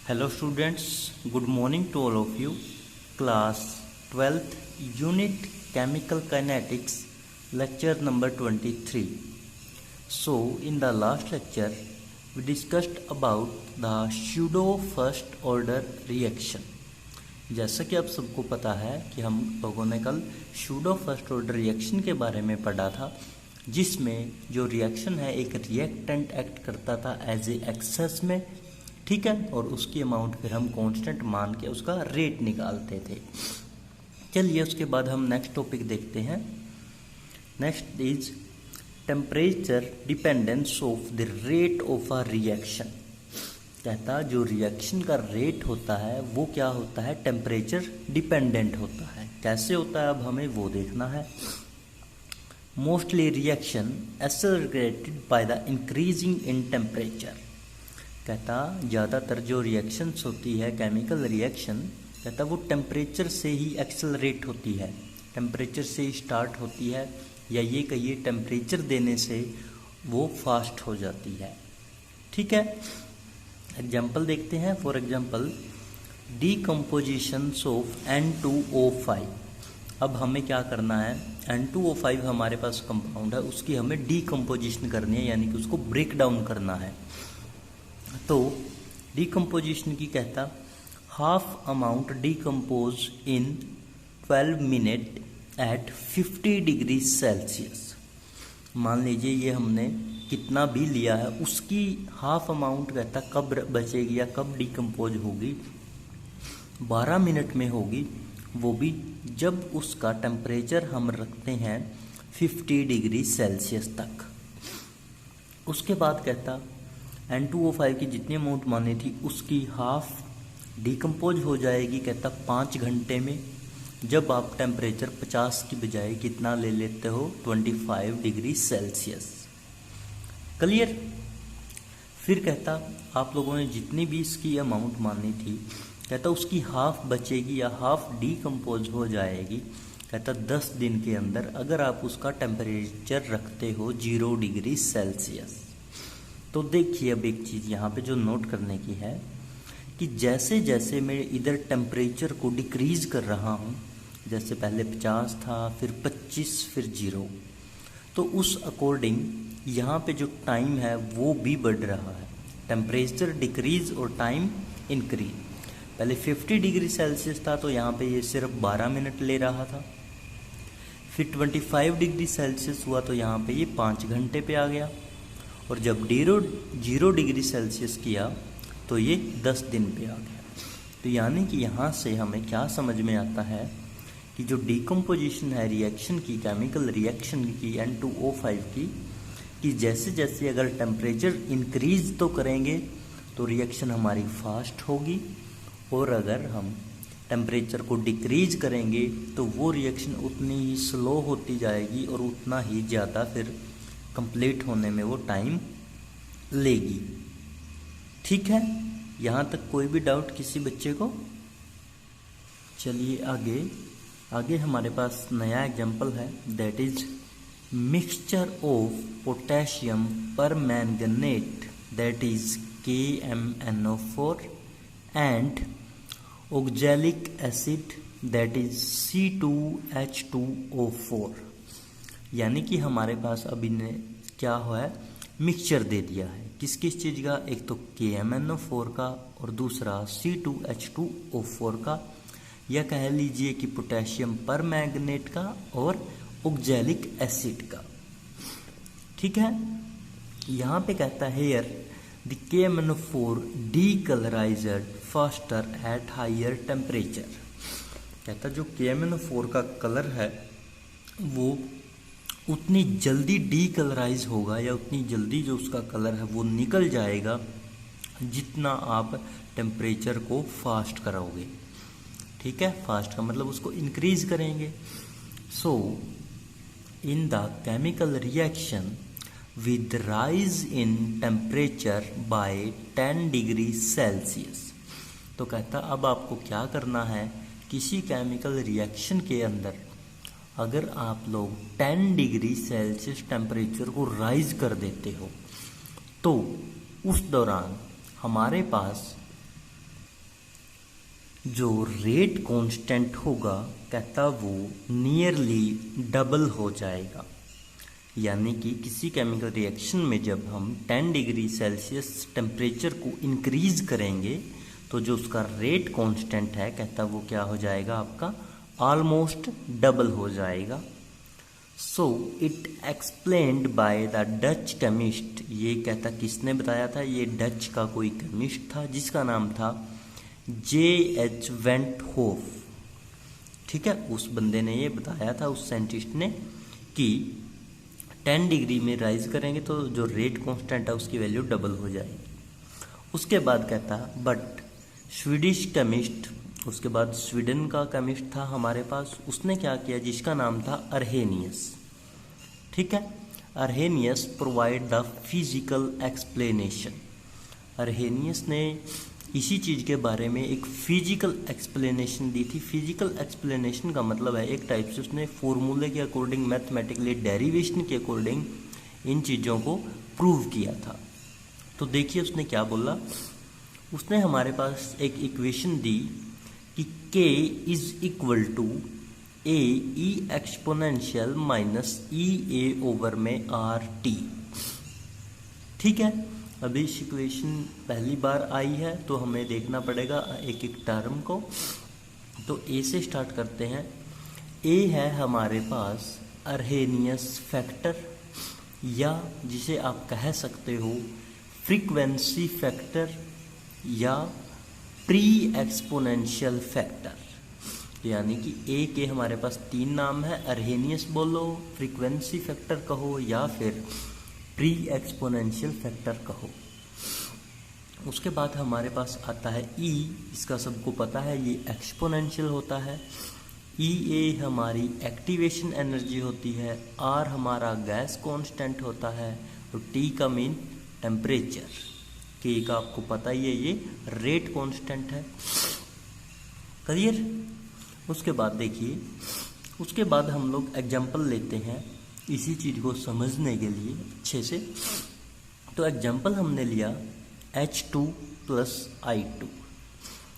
Hello students, good morning to all of you. Class 12th Unit Chemical Kinetics, lecture number 23. So in the last lecture we discussed about the pseudo first order reaction. जैसा कि आप सबको पता है कि हम लोगों ने कल pseudo first order reaction के बारे में पढ़ा था, जिसमें जो रिएक्शन है एक रिएक्टेंट एक्ट करता था एज ए एक्सेस में, ठीक है, और उसकी अमाउंट फिर हम कांस्टेंट मान के उसका रेट निकालते थे। चलिए उसके बाद हम नेक्स्ट टॉपिक देखते हैं। Next is temperature dependence of the rate of a reaction. कहता जो रिएक्शन का रेट होता है वो क्या होता है, टेम्परेचर डिपेंडेंट होता है। कैसे होता है अब हमें वो देखना है। Mostly reaction accelerated by the increasing in temperature. कहता ज़्यादातर जो रिएक्शंस होती है केमिकल रिएक्शन, कहता वो टेम्परेचर से ही एक्सेलरेट होती है, टेम्परेचर से ही स्टार्ट होती है, या ये कहिए टेम्परेचर देने से वो फास्ट हो जाती है। ठीक है, एग्जाम्पल देखते हैं। For example decomposition of N2O5। अब हमें क्या करना है, N2O5 हमारे पास कंपाउंड है, उसकी हमें डीकम्पोजिशन करनी है, यानी कि उसको ब्रेक डाउन करना है। तो डीकम्पोजिशन की कहता हाफ अमाउंट डीकम्पोज इन 12 मिनट एट 50 डिग्री सेल्सियस। मान लीजिए ये हमने कितना भी लिया है, उसकी हाफ अमाउंट कहता कब बचेगी या कब डीकम्पोज होगी, 12 मिनट में होगी, वो भी जब उसका टेम्परेचर हम रखते हैं 50 डिग्री सेल्सियस तक। उसके बाद कहता N2O5 की जितनी अमाउंट मानी थी उसकी हाफ डीकम्पोज हो जाएगी, कहता 5 घंटे में, जब आप टेम्परेचर 50 की बजाय कितना ले लेते हो, 25 डिग्री सेल्सियस। क्लियर। फिर कहता आप लोगों ने जितनी भी इसकी अमाउंट मानी थी, कहता उसकी हाफ बचेगी या हाफ डीकम्पोज हो जाएगी, कहता 10 दिन के अंदर, अगर आप उसका टेम्परेचर रखते हो 0 डिग्री सेल्सियस। तो देखिए अब एक चीज़ यहाँ पे जो नोट करने की है कि जैसे जैसे मैं इधर टेम्परेचर को डिक्रीज कर रहा हूँ, जैसे पहले 50 था, फिर 25, फिर 0, तो उस अकॉर्डिंग यहाँ पे जो टाइम है वो भी बढ़ रहा है। टेम्परेचर डिक्रीज और टाइम इंक्रीज। पहले 50 डिग्री सेल्सियस था तो यहाँ पे ये सिर्फ 12 मिनट ले रहा था, फिर 25 डिग्री सेल्सियस हुआ तो यहाँ पे ये 5 घंटे पे आ गया, और जब 0 डिग्री सेल्सियस किया तो ये 10 दिन पे आ गया। तो यानी कि यहाँ से हमें क्या समझ में आता है कि जो डीकम्पोजिशन है रिएक्शन की, केमिकल रिएक्शन की N2O5 की, कि जैसे जैसे अगर टेम्परेचर इंक्रीज तो करेंगे तो रिएक्शन हमारी फास्ट होगी, और अगर हम टेम्परेचर को डिक्रीज करेंगे तो वो रिएक्शन उतनी ही स्लो होती जाएगी और उतना ही ज़्यादा फिर कंप्लीट होने में वो टाइम लेगी। ठीक है, यहाँ तक कोई भी डाउट किसी बच्चे को? चलिए आगे हमारे पास नया एग्जांपल है, that is mixture of potassium permanganate, that is KMnO4 and oxalic acid, that is C2H2O4। यानी कि हमारे पास अभी ने क्या हुआ है, मिक्सचर दे दिया है। किस किस चीज़ का, एक तो KMnO4 का और दूसरा C2H2O4 का, या कह लीजिए कि पोटेशियम परमैंगनेट का और ऑक्जेलिक एसिड का। ठीक है, यहाँ पे कहता है here the KMnO4 decolorized faster at higher temperature. कहता जो KMnO4 का कलर है वो उतनी जल्दी डीकलराइज होगा, या उतनी जल्दी जो उसका कलर है वो निकल जाएगा जितना आप टेम्परेचर को फास्ट कराओगे। ठीक है, फास्ट का मतलब उसको इंक्रीज करेंगे। So in the chemical reaction with rise in temperature by 10 degree Celsius. तो कहता अब आपको क्या करना है, किसी केमिकल रिएक्शन के अंदर अगर आप लोग 10 डिग्री सेल्सियस टेम्परेचर को राइज कर देते हो तो उस दौरान हमारे पास जो रेट कांस्टेंट होगा कहता वो नियरली डबल हो जाएगा। यानी कि किसी केमिकल रिएक्शन में जब हम 10 डिग्री सेल्सियस टेम्परेचर को इंक्रीज करेंगे तो जो उसका रेट कांस्टेंट है कहता वो क्या हो जाएगा, आपका ऑलमोस्ट डबल हो जाएगा। So it explained by the Dutch chemist, ये कहता किसने बताया था, ये डच का कोई केमिस्ट था जिसका नाम था J.H. Went Hoff. ठीक है, उस बंदे ने ये बताया था, उस साइंटिस्ट ने, कि 10 डिग्री में राइज करेंगे तो जो रेट कांस्टेंट है उसकी वैल्यू डबल हो जाएगी। उसके बाद कहता बट स्वीडिश केमिस्ट, उसके बाद स्वीडन का केमिस्ट था हमारे पास, उसने क्या किया जिसका नाम था अरहेनियस। ठीक है, Arrhenius provide the physical explanation. Arrhenius ने इसी चीज़ के बारे में एक फिजिकल एक्सप्लेनेशन दी थी। फिजिकल एक्सप्लेनेशन का मतलब है एक टाइप से उसने फॉर्मूले के अकॉर्डिंग, मैथमेटिकली डेरिवेशन के अकॉर्डिंग इन चीज़ों को प्रूव किया था। तो देखिए उसने क्या बोला, उसने हमारे पास एक इक्वेशन दी कि K is equal to A E exponential minus E A over में आर टी। ठीक है, अभी इस इक्वेशन पहली बार आई है तो हमें देखना पड़ेगा एक एक टर्म को। तो ए से स्टार्ट करते हैं। ए है हमारे पास अरहेनियस फैक्टर, या जिसे आप कह सकते हो फ्रीक्वेंसी फैक्टर या प्री एक्सपोनेंशियल फैक्टर। यानी कि ए के हमारे पास 3 नाम है, अरहेनियस बोलो, फ्रीक्वेंसी फैक्टर कहो या फिर प्री एक्सपोनेंशियल फैक्टर कहो। उसके बाद हमारे पास आता है ई, इसका सबको पता है ये एक्सपोनेंशियल होता है। ई ए हमारी एक्टिवेशन एनर्जी होती है, आर हमारा गैस कांस्टेंट होता है और टी का मीन टेम्परेचर। के का आपको पता ही है ये रेट कांस्टेंट है। क्लियर। उसके बाद देखिए, उसके बाद हम लोग एग्जांपल लेते हैं इसी चीज़ को समझने के लिए अच्छे से। तो एग्जांपल हमने लिया H2 प्लस I2।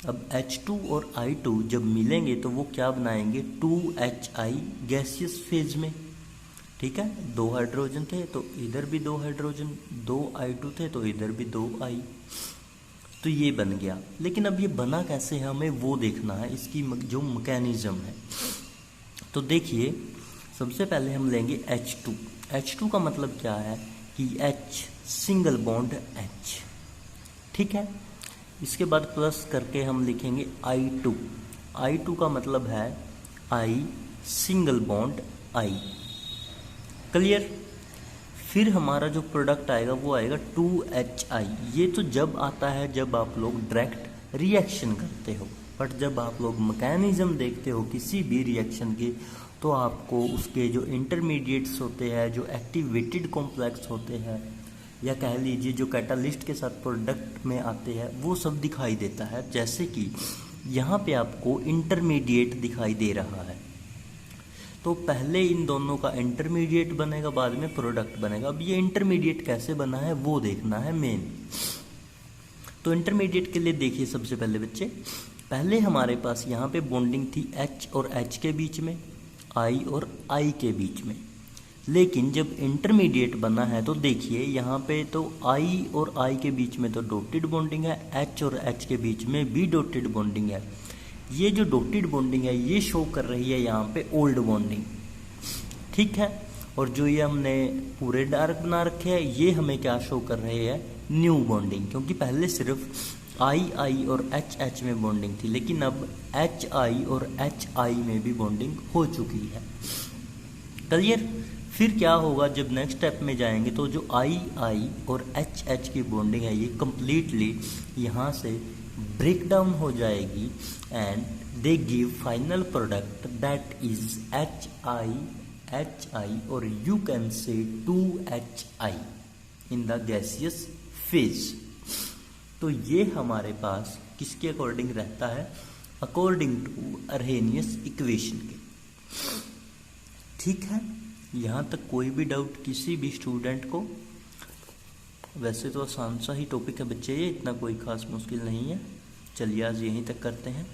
अब H2 और I2 जब मिलेंगे तो वो क्या बनाएंगे, 2HI गैसियस फेज में। ठीक है, 2 हाइड्रोजन थे तो इधर भी 2 हाइड्रोजन, 2 I2 थे तो इधर भी 2 I, तो ये बन गया। लेकिन अब ये बना कैसे है हमें वो देखना है, इसकी जो मैकेनिज्म है। तो देखिए सबसे पहले हम लेंगे H2। H2 का मतलब क्या है कि H सिंगल बॉन्ड H। ठीक है, इसके बाद प्लस करके हम लिखेंगे I2। I2 का मतलब है I single bond I। Clear. फिर हमारा जो प्रोडक्ट आएगा वो आएगा 2HI। ये तो जब आता है जब आप लोग डायरेक्ट रिएक्शन करते हो, बट जब आप लोग मैकेनिज्म देखते हो किसी भी रिएक्शन की तो आपको उसके जो इंटरमीडिएट्स होते हैं, जो एक्टिवेटेड कॉम्प्लेक्स होते हैं, या कह लीजिए जो कैटालिस्ट के साथ प्रोडक्ट में आते हैं, वो सब दिखाई देता है। जैसे कि यहाँ पे आपको इंटरमीडिएट दिखाई दे रहा है, तो पहले इन दोनों का इंटरमीडिएट बनेगा, बाद में प्रोडक्ट बनेगा। अब ये इंटरमीडिएट कैसे बना है वो देखना है मेन। तो इंटरमीडिएट के लिए देखिए सबसे पहले बच्चे, पहले हमारे पास यहाँ पे बॉन्डिंग थी H और H के बीच में, I और I के बीच में। लेकिन जब इंटरमीडिएट बना है तो देखिए यहाँ पे तो I और I के बीच में तो डॉटेड बॉन्डिंग है, H और H के बीच में भी डॉटेड बॉन्डिंग है। ये जो डॉटेड बॉन्डिंग है ये शो कर रही है यहाँ पे ओल्ड बॉन्डिंग। ठीक है, और जो ये हमने पूरे डार्क बना रखे हैं ये हमें क्या शो कर रहे हैं, न्यू बॉन्डिंग। क्योंकि पहले सिर्फ I और H में बॉन्डिंग थी, लेकिन अब HI और HI में भी बॉन्डिंग हो चुकी है। क्लियर। फिर क्या होगा, जब नेक्स्ट स्टेप में जाएंगे तो जो I और HH की बॉन्डिंग है ये कंप्लीटली यहाँ से ब्रेक डाउन हो जाएगी and they give final product that is HI और you can say 2HI in the gaseous phase. तो ये हमारे पास किसके अकॉर्डिंग रहता है, अकॉर्डिंग टू अरहेनियस इक्वेशन के। ठीक है, यहाँ तक कोई भी डाउट किसी भी स्टूडेंट को? वैसे तो आसान सा ही टॉपिक है बच्चे, ये इतना कोई खास मुश्किल नहीं है। चलिए आज यहीं तक करते हैं।